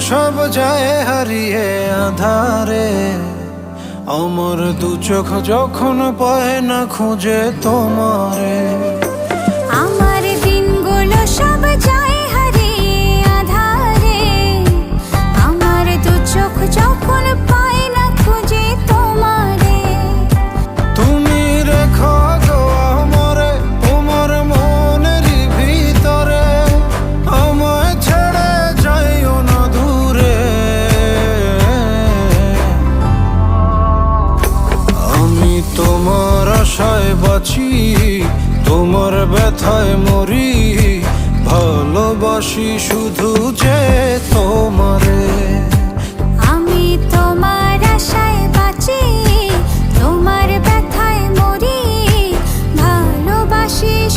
সব যায় হারিয়ে আধারে, আমার দু চোখ যখন পায় না খুঁজে তোমারে। আমার দিনগুলো সব যায় হারিয়ে আঁধারে, আমার দু চোখ যখন পায় না খুঁজে তোমারে। তুমি রেখো গো আমারে তোমার মনেরই ভিতরে, আমায় ছেড়ে যাইও না দূরে। আমি তোমার আশায় বাঁচি, তোমার ব্যথায় মরি, ভালোবাসি শুধু যে তোমার।